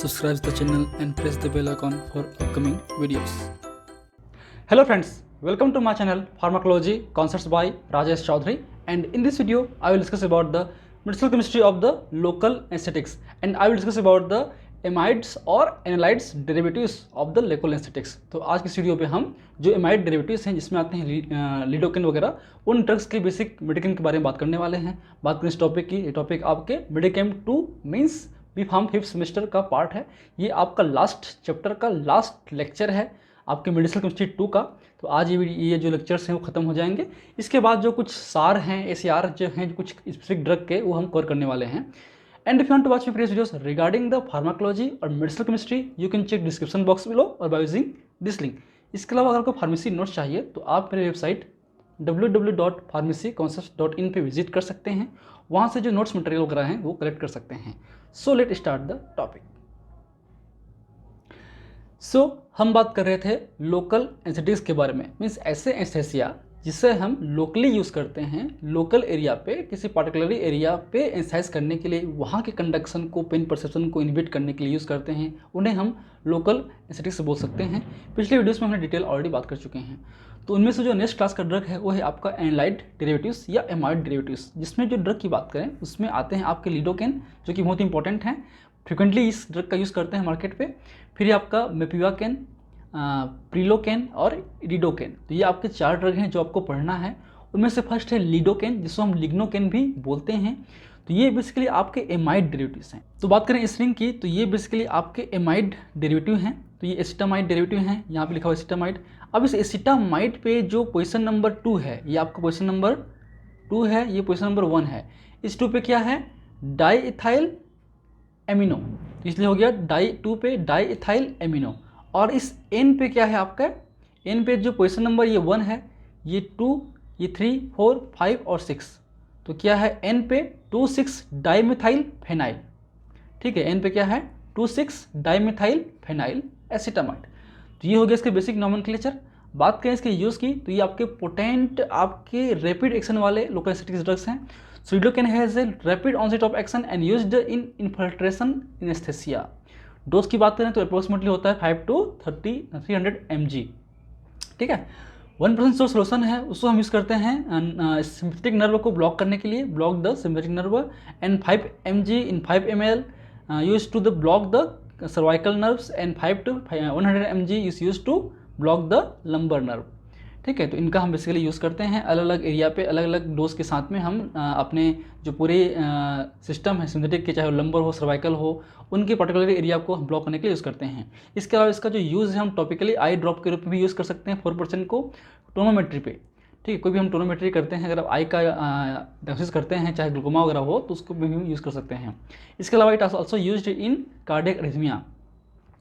Subscribe the channel and press the bell icon for upcoming videos. Hello friends, welcome to my channel Pharmacology Concepts by Rajesh Chaudhary, and in this video I will discuss about the medicinal chemistry of the local anesthetics, and I will discuss about the amides और anilides derivatives of the local anaesthetics. तो आज की इस video पे हम जो amide derivatives हैं जिसमें आते हैं लिडोकेन वगैरह, उन ड्रग्स के बेसिक मेडिकेम के बारे में बात करने वाले हैं। बात करें इस टॉपिक की, ये टॉपिक आपके मेडिकेम 2 means B Pharm 5th semester का पार्ट है। ये आपका लास्ट चैप्टर का लास्ट लेक्चर है आपके मेडिसिनल केमिस्ट्री 2 का। तो आज ये जो लेक्चर्स हैं वो ख़त्म हो जाएंगे। इसके बाद जो कुछ सार हैं, ACR जो हैं कुछ स्पेसिफिक ड्रग के, वो हम कवर करने वाले हैं। And if you want to watch my previous videos regarding the pharmacology और medicinal chemistry, you can check description box below और बाय यूजिंग दिस लिंक। इसके अलावा अगर आपको फार्मेसी नोट्स चाहिए तो आप मेरे वेबसाइट www.pharmacyconcepts.in पे विजिट कर सकते हैं। वहाँ से जो नोट्स मटेरियल वगैरह हैं वो कलेक्ट कर सकते हैं। So let start the topic. हम बात कर रहे थे लोकल एनेस्थेटिक्स के बारे में, मीन्स ऐसे एनेस्थेसिया जिसे हम लोकली यूज़ करते हैं, लोकल एरिया पे, किसी पार्टिकुलर एरिया पे एनेस्थेसाइज करने के लिए, वहाँ के कंडक्शन को, पेन परसेप्शन को इनहिबिट करने के लिए यूज़ करते हैं, उन्हें हम लोकल एनेस्थेटिक्स बोल सकते हैं। पिछले वीडियोस में हमने डिटेल ऑलरेडी बात कर चुके हैं। तो उनमें से जो नेक्स्ट क्लास का ड्रग है वो है आपका एनालाइड डेरिवेटिव्स या एमाइड डेरिवेटिव्स, जिसमें जो ड्रग की बात करें उसमें आते हैं आपके लिडोकेन, जो कि बहुत इंपॉर्टेंट हैं, फ्रिक्वेंटली इस ड्रग का यूज़ करते हैं मार्केट पे। फिर आपका मेपिवाकेन, प्रिलोकेन और इरिडोकेन। तो ये आपके 4 ड्रग हैं जो आपको पढ़ना है। उनमें से फर्स्ट है लिडोकेन, जिसको हम लिग्नोकेन भी बोलते हैं। तो ये बेसिकली आपके एमाइड डेरिवेटिव्स हैं। तो बात करें इस रिंग की, तो ये बेसिकली आपके एमाइड डेरिवेटिव हैं। तो ये एसिटामाइड डेरिवेटिव हैं, यहाँ पे लिखा हुआ एसिटामाइड। अब इस एसिटामाइड पे जो पोजीशन नंबर 2 है, ये आपका पोजीशन नंबर 2 है, ये पोजीशन नंबर 1 है। इस 2 पे क्या है? डाई इथाइल एमिनो, इसलिए हो गया 2 पे डाई इथाइल एमिनो। और इस N पे क्या है आपका? N पे जो पोजीशन नंबर ये 1 है, ये 2, ये 3, 4, 5 और 6। तो क्या है N पे 2,6 डाईमिथाइल फेनाइल। ठीक है, N पे क्या है? 2,6 डाईमिथाइल फेनाइल एसिटामाइड। तो ये हो गया इसके बेसिक नॉमेनक्लेचर। बात करें इसके यूज़ की, तो ये आपके पोटेंट, आपके रैपिड एक्शन वाले लोकल एनेस्थेटिक ड्रग्स हैं। Lidocaine has a rapid onset of action and used in infiltration anaesthesia. Dose की बात करें तो अप्रोक्सीमेटली होता है 5 to 300 mg। ठीक है, 1% जो सोल्यूशन है उसको हम यूज़ करते हैं सिम्पैथेटिक नर्व को ब्लॉक करने के लिए, block the sympathetic nerve, and 5 mg in 5 ml use to the block the cervical nerves, and 5 to 100 mg is use to block the lumbar nerve. ठीक है, तो इनका हम बेसिकली यूज़ करते हैं अलग अलग एरिया पे, अलग अलग डोज के साथ में। हम अपने जो पूरे सिस्टम है सिंथेटिक के, चाहे वो लंबर हो, सर्वाइकल हो, उनके पर्टिकुलर एरिया को हम ब्लॉक करने के लिए यूज़ करते हैं। इसके अलावा इसका जो यूज़ है हम टॉपिकली आई ड्रॉप के रूप में भी यूज़ कर सकते हैं 4% को टोनोमेट्री पे। ठीक है, कोई भी हम टोनोमेट्री करते हैं, अगर आप आई का डायग्नोसिस करते हैं, चाहे ग्लूकोमा वगैरह हो, तो उसको भी हम यूज़ कर सकते हैं। इसके अलावा it also used in cardiac arrhythmia.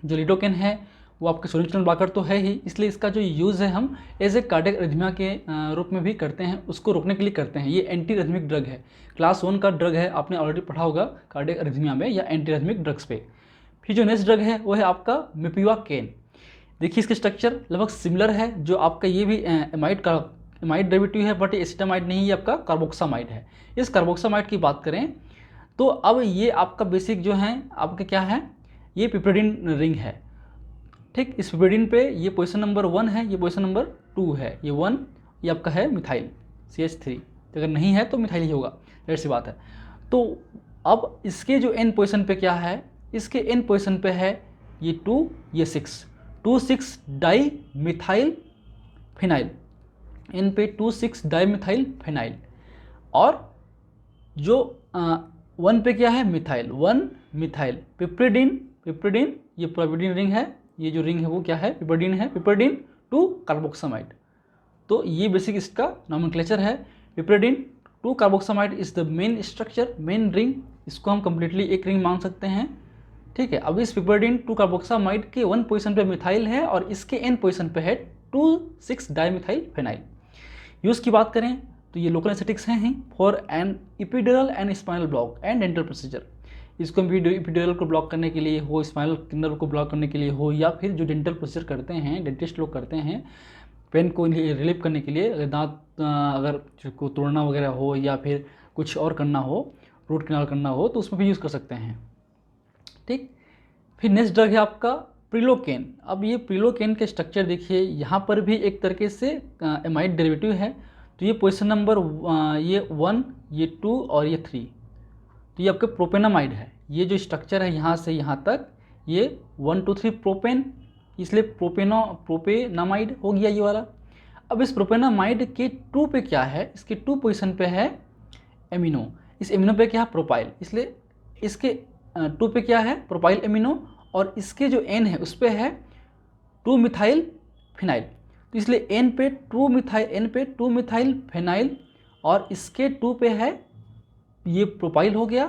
जो लिडोकेन है वो आपके सोडियम चैनल ब्लॉकर तो है ही, इसलिए इसका जो यूज़ है हम एज ए कार्डियक अरिथमिया के रूप में भी करते हैं, उसको रोकने के लिए करते हैं। ये एंटी रिथमिक ड्रग है, क्लास 1 का ड्रग है, आपने ऑलरेडी पढ़ा होगा कार्डियक अरिथमिया में या एंटी रिथमिक ड्रग्स पे। फिर जो नेक्स्ट ड्रग है वो है आपका मेपिवाकेन। देखिए इसके स्ट्रक्चर लगभग सिमिलर है, जो आपका ये भी एमाइड डेरिवेटिव है, बट ये एसिटामाइड नहीं, ये आपका कार्बोक्सामाइड है। इस कार्बोक्सामाइड की बात करें तो अब ये आपका बेसिक जो है आपका क्या है, ये पिपरिडिन रिंग है। ठीक, इस पिपरिडिन पे ये पोजीशन नंबर 1 है, ये पोजीशन नंबर 2 है, ये 1 ये आपका है मिथाइल CH3। अगर नहीं है तो मिथाइल ही होगा, जाहिर सी बात है। तो अब इसके जो N पोजीशन पे क्या है, इसके N पोजीशन पे है ये 2, ये 2,6 डाई मिथाइल फिनाइल। N पे 2,6 डाई मिथाइल फिनाइल। और जो 1 पे क्या है? Methyl, 1 methyl. पिपरिडिन ये पिपरिडिन रिंग है, ये जो रिंग है वो क्या है? पिपरिडिन है, पिपरिडिन 2 कार्बोक्सामाइड। तो ये बेसिक इसका नॉमेनक्लेचर है। पिपरिडिन 2 carboxamide is the main structure, main ring. इसको हम कंप्लीटली एक रिंग मान सकते हैं। ठीक है, अब इस पिपरिडिन 2 कार्बोक्सामाइड के 1 पोजीशन पे मिथाइल है और इसके N पोजीशन पे है 2,6 डाईमिथाइल फेनाइल। यूज़ की बात करें तो ये लोकल एनेस्थेटिक्स हैं ही for an epidural and spinal block and dental procedure. इसको इपिड्यूरल को ब्लॉक करने के लिए हो, स्पाइनल नर्व को ब्लॉक करने के लिए हो, या फिर जो डेंटल प्रोसीजर करते हैं, डेंटिस्ट लोग करते हैं पेन को रिलीव करने के लिए, दांत अगर को तोड़ना वगैरह हो या फिर कुछ और करना हो, रूट कैनाल करना हो, तो उसमें भी यूज़ कर सकते हैं। ठीक, फिर नेक्स्ट ड्रग है आपका प्रिलोकेन। अब ये प्रिलोकेन के स्ट्रक्चर देखिए, यहाँ पर भी एक तरीके से एमाइड डेरिवेटिव है। तो ये पोजीशन नंबर ये 1, ये 2 और ये 3, तो ये आपका प्रोपेनामाइड है। ये जो स्ट्रक्चर है यहाँ से यहाँ तक, ये 1 2 3 प्रोपेन, इसलिए प्रोपेनामाइड हो गया ये वाला। अब इस प्रोपेनामाइड के 2 पे क्या है, इसके 2 पोजीशन पे है एमिनो, इस एमिनो पे क्या है प्रोपाइल, इसलिए इसके 2 पे क्या है प्रोपाइल एमिनो, और इसके जो N है उस पे है 2 मिथाइल फिनाइल। तो इसलिए N पे 2 मिथाइल फिनाइल, और इसके 2 पे है ये प्रोपाइल हो गया,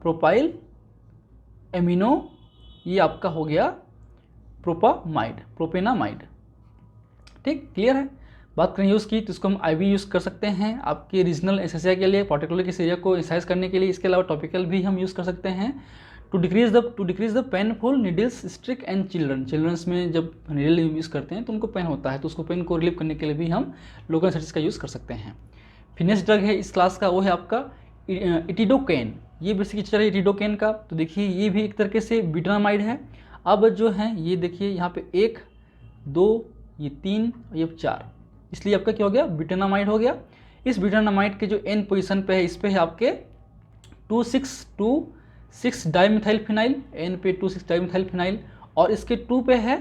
प्रोपाइल एमिनो, ये आपका हो गया प्रोपेनामाइड। ठीक, क्लियर है। बात करें यूज़ की, तो इसको हम IV यूज़ कर सकते हैं आपके रीजनल एनेस्थीसिया के लिए, पर्टिकुलर किसी एरिया को एक्सरसाइज करने के लिए। इसके अलावा टॉपिकल भी हम यूज़ कर सकते हैं to decrease the painful needles stick and childrens में जब नीडल यूज़ करते हैं तो उनको पेन होता है, तो उसको पेन को रिलीव करने के लिए भी हम लोकल एनेस्थीसिया का यूज़ कर सकते हैं। फिर नेक्स्ट ड्रग है इस क्लास का, वो है आपका इटिडोकेन। ये बेसिक स्ट्रक्चर है इटिडोकेन का। तो देखिए ये भी एक तरीके से ब्यूटानामाइड है। अब जो है ये देखिए यहाँ पे 1 2 ये 3 ये 4, इसलिए आपका क्या हो गया ब्यूटानामाइड हो गया। इस ब्यूटानामाइड के जो N पोजीशन पे है, इस पे है आपके 2,6,2,6 डाइमिथाइल फिनाइल, N पे 2,6 डाइमिथाइल फिनाइल, और इसके 2 पे है,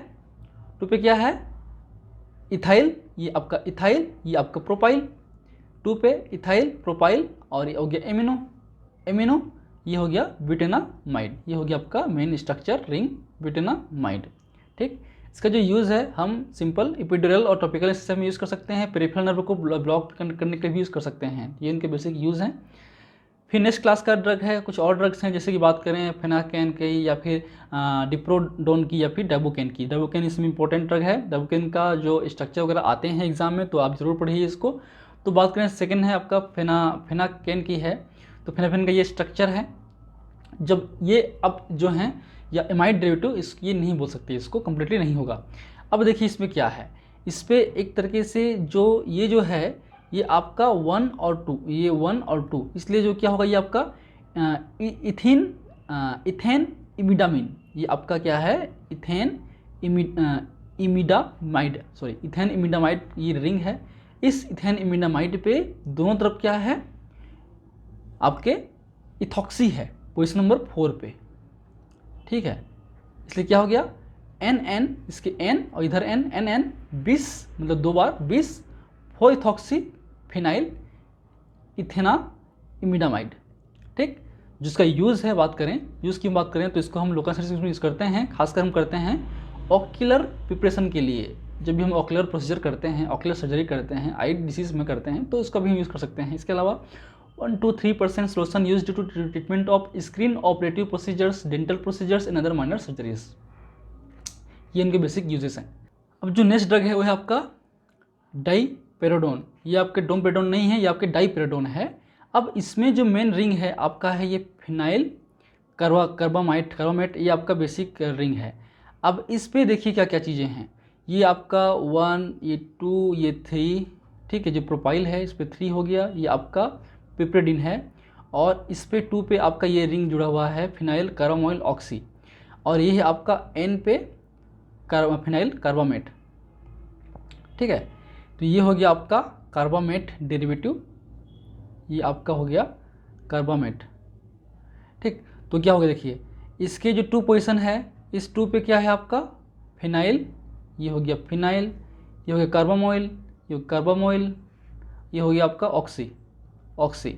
2 पे क्या है इथाइल, ये आपका इथाइल, ये आपका प्रोपाइल, 2 पे इथाइल प्रोपाइल, और ये हो गया एमिनो, ये हो गया ब्यूटेनामाइड। ये हो गया आपका मेन स्ट्रक्चर रिंग ब्यूटेनामाइड। ठीक, इसका जो यूज़ है हम सिंपल एपिड्यूरल और टॉपिकल सिस्टम में यूज़ कर सकते हैं, पेरिफेरल नर्व को ब्लॉक करने के लिए भी यूज़ कर सकते हैं। ये इनके बेसिक यूज़ हैं। फिर नेक्स्ट क्लास का ड्रग है, कुछ और ड्रग्स हैं, जैसे कि बात करें फेनाकेन की, या फिर डिप्रोडोन की, या फिर डाइबोकेन की। डाइबोकेन इसमें इंपॉर्टेंट ड्रग है। डाइबोकेन का जो स्ट्रक्चर वगैरह आते हैं एग्जाम में, तो आप ज़रूर पढ़िए इसको। तो बात करें सेकेंड है आपका फेनाकेन की है। तो फेनाकेन का ये स्ट्रक्चर है, जब ये अब जो हैं या एमाइड डेरिवेटिव, इस ये नहीं बोल सकते, इसको कम्प्लीटली नहीं होगा। अब देखिए इसमें क्या है, इस पर एक तरीके से जो ये जो है ये आपका 1 और 2, ये 1 और 2, इसलिए जो क्या होगा ये आपका इथेन इमिडामिन, ये आपका क्या है इथेन इमिडामाइड, सॉरी इथेन इमिडामाइड ये रिंग है। इस इथेन इमिडामाइड पे दोनों तरफ क्या है आपके इथॉक्सी है, पोजीशन नंबर 4 पे। ठीक है, इसलिए क्या हो गया NN, इसके N और इधर NN 20, मतलब 2 बार 20 4 इथॉक्सी फिनाइल इथेना इमिडामाइड। ठीक, जिसका यूज़ है, बात करें यूज़ की बात करें तो इसको हम लोकल सर्जरी में यूज़ करते हैं। खासकर हम करते हैं ऑक्यूलर प्रिपरेशन के लिए, जब भी हम ऑक्यूलर प्रोसीजर करते हैं, ऑक्यूलर सर्जरी करते हैं, आई डिसीज़ में करते हैं, तो इसका भी हम यूज़ कर सकते हैं। इसके अलावा 1 to 3% solution used to treatment of screen operative procedures, dental procedures and other minor surgeries। ये इनके बेसिक यूजेस हैं। अब जो नेक्स्ट ड्रग है वो है आपका डाइपेरोडोन। ये आपके डोमपेडोन नहीं है, ये आपके डाइपेरोडोन है। अब इसमें जो मेन रिंग है आपका है ये फिनाइल कार्बामेट, ये आपका बेसिक रिंग है। अब इस पे देखिए क्या क्या चीज़ें हैं, ये आपका 1 ये 2 ये 3, ठीक है, जो प्रोपाइल है इस पर 3 हो गया, ये आपका पिप्रेडिन है, और इस पे 2 पे आपका ये रिंग जुड़ा हुआ है फिनाइल कार्बामोइल ऑक्सी, और ये है आपका N पे फिनाइल कार्बामेट। ठीक है, तो ये हो गया आपका कार्बामेट डेरिवेटिव, ये आपका हो गया कार्बामेट। ठीक, तो क्या हो गया देखिए, इसके जो 2 पोजीशन है, इस 2 पे क्या है आपका फिनाइल, ये हो गया फिनाइल, ये हो गया कार्बामोइल, ये हो कार्बामोइल, ये हो गया आपका ऑक्सी।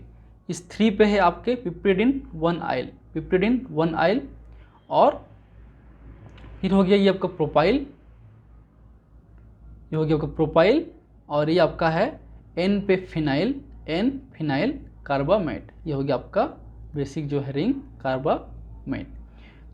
इस 3 पे है आपके पिप्रिडिन 1 आइल, और फिर हो गया ये आपका प्रोपाइल, ये हो गया आपका प्रोपाइल, और ये आपका है N पे फिनाइल कार्बामेट, ये हो गया आपका बेसिक जो है रिंग कार्बामेट।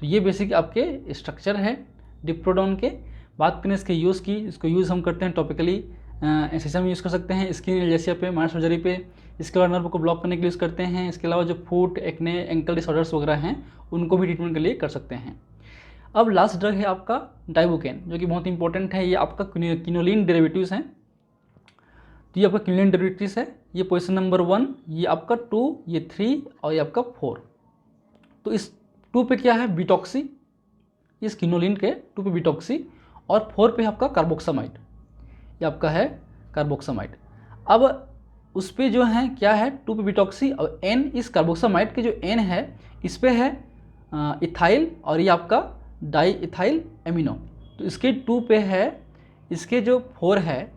तो ये बेसिक आपके स्ट्रक्चर है डिप्रोडोन के। बात करें इसके यूज़ की, इसको यूज़ हम करते हैं टॉपिकली एनेस्थीसिया में यूज़ कर सकते हैं, स्किन एल्जेसिया पे, माइनर सर्जरी पे, इसके अलावा नर्व को ब्लॉक करने के लिए यूज़ करते हैं। इसके अलावा जो फुट एक्ने एंकल डिसऑर्डर्स वगैरह हैं उनको भी ट्रीटमेंट के लिए कर सकते हैं। अब लास्ट ड्रग है आपका डाइबोकेन, जो कि बहुत इंपॉर्टेंट है। ये आपका क्विनोलिन डेरिवेटिव्स हैं। तो ये आपका क्विनोलिन डेरिवेटिव्स है, ये पोजीशन नंबर 1, ये आपका 2, ये 3 और ये आपका 4। तो इस 2 पे क्या है बिटॉक्सी, इस क्विनोलिन के 2 पे बिटॉक्सी और 4 पे आपका कार्बोक्सामाइड, ये आपका है कार्बोक्सामाइड। अब उस पे जो है क्या है 2 पे बिटॉक्सी और N इस कार्बोक्सामाइड के जो N है इस पे है इथाइल और ये आपका डाई इथाइल एमिनो। तो इसके 2 पे है, इसके जो 4 है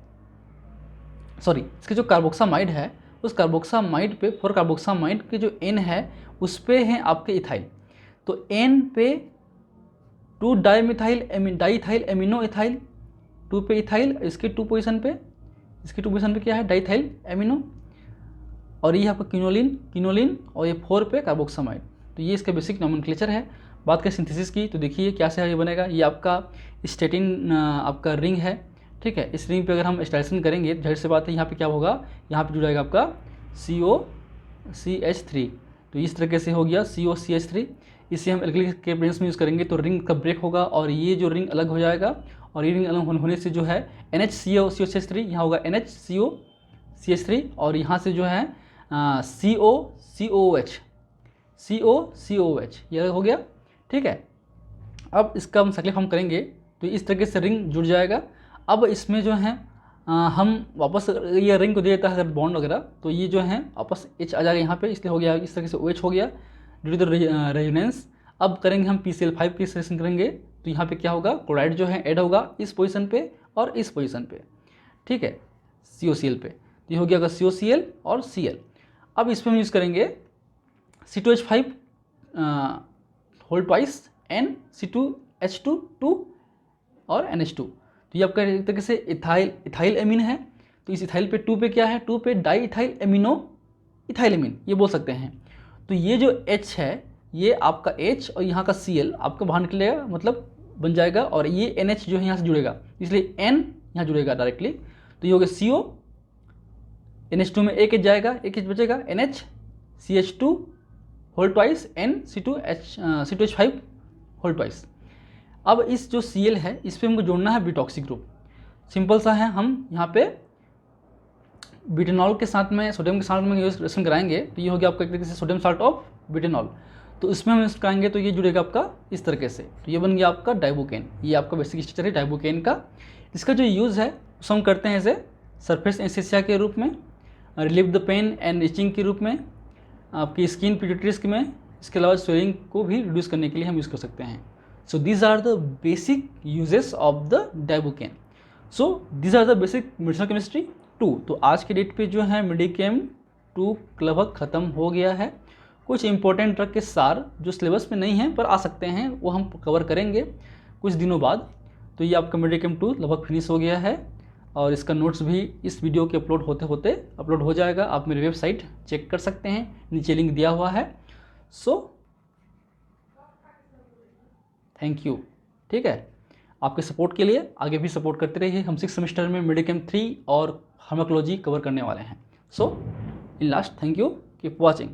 सॉरी इसके जो कार्बोक्सामाइड है उस कार्बोक्सामाइड पे 4 कार्बोक्सामाइड के जो N है उस पे हैं आपके इथाइल। तो N पे 2 डाईइथाइल एमिनो इथाइल, 2 पे इथाइल, इसके 2 पोजीशन पे, इसके 2 पोजीशन पे क्या है डाईइथाइल एमिनो और ये आपका क्विनोलिन और ये 4 पे कार्बोक्सामाइड। तो ये इसका बेसिक नोमेनक्लेचर है। बात करें सिंथेसिस की तो देखिए क्या से ये बनेगा, ये आपका स्टेटिन आपका रिंग है, ठीक है। इस रिंग पे अगर हम स्टाइलेशन करेंगे तो जाहिर सी बात है यहाँ पे क्या होगा, यहाँ पे जुड़ेगा आपका COCH3। तो इस तरीके से हो गया COCH3। इसे हम एल्किलिक के प्रेजेंस में यूज़ करेंगे तो रिंग का ब्रेक होगा और ये जो रिंग अलग हो जाएगा और ये रिंग अलग होने से जो है NHCOCH3 यहाँ होगा NHCOCH3 और यहाँ से जो है COCOH ये अलग हो गया, ठीक है। अब इसका हम साइक्लिक फॉर्म करेंगे तो इस तरीके से रिंग जुड़ जाएगा। अब इसमें जो है हम वापस ये रिंग को दे देता है अगर बॉन्ड वगैरह तो ये जो है वापस H आ जाएगा यहाँ पे, इसलिए हो गया इस तरीके से OH हो गया ड्यू टू द रेजोनेंस। अब करेंगे हम PCl5 की सिलेक्शन करेंगे तो यहाँ पे क्या होगा, क्लोराइड जो है ऐड होगा इस पोजीशन पे और इस पोजीशन पे, ठीक है, COCl पे। तो ये हो गया COCl और Cl। अब इस पर हम यूज़ करेंगे C2H5 whole twice N C2H2 और NH2। तो ये आपका एक तरीके से इथाइल एमीन है। तो इस इथाइल पे 2 पे क्या है, 2 पे di ethyl amino ethyl amine ये बोल सकते हैं। तो ये जो H है ये आपका H और यहाँ का Cl आपका बाहर निकलेगा, मतलब बन जाएगा और ये NH जो है यहाँ से जुड़ेगा, इसलिए N यहाँ जुड़ेगा डायरेक्टली। तो ये हो गया CO, NH2 में एक H जाएगा, एक H बचेगा, NH CH2 whole twice N C2H5 whole twice. अब इस जो Cl है इस पे हमको जोड़ना है बिटॉक्सी ग्रुप। सिंपल सा है, हम यहाँ पे बिटेनॉल के साथ में सोडियम के साथ में यूज रिएक्शन कराएंगे तो ये हो गया आपका एक तरीके से सोडियम साल्ट ऑफ बिटेनॉल। तो इसमें हम यूज कराएंगे तो ये जुड़ेगा आपका इस तरीके से, तो ये बन गया आपका डाइबोकेन। ये आपका बेसिक स्ट्रक्चर है डाइबोकेन का। इसका जो यूज़ है उसे हम करते हैं एज ए सरफेस एनेस्थीसिया के रूप में, relieve the pain and itching के रूप में, आपकी स्किन पिट्यूटरीज में, इसके अलावा स्वेलिंग को भी रिड्यूस करने के लिए हम यूज़ कर सकते हैं। So these are the basic uses of the dibucaine. So these are the basic medicinal chemistry 2। तो आज के डेट पे जो है मेडिकेम 2 लगभग ख़त्म हो गया है। कुछ इंपॉर्टेंट ड्रग के सार जो सिलेबस में नहीं हैं पर आ सकते हैं वो हम कवर करेंगे कुछ दिनों बाद। तो ये आपका मेडिकेम 2 लगभग फिनिश हो गया है और इसका नोट्स भी इस वीडियो के अपलोड होते होते अपलोड हो जाएगा। आप मेरी वेबसाइट चेक कर सकते हैं, नीचे लिंक दिया हुआ है। सो थैंक यू, ठीक है। आपके सपोर्ट के लिए आगे भी सपोर्ट करते रहिए। हम 6 सेमेस्टर में मेडिकेम 3 और फार्माकोलॉजी कवर करने वाले हैं। So in last thank you, keep watching.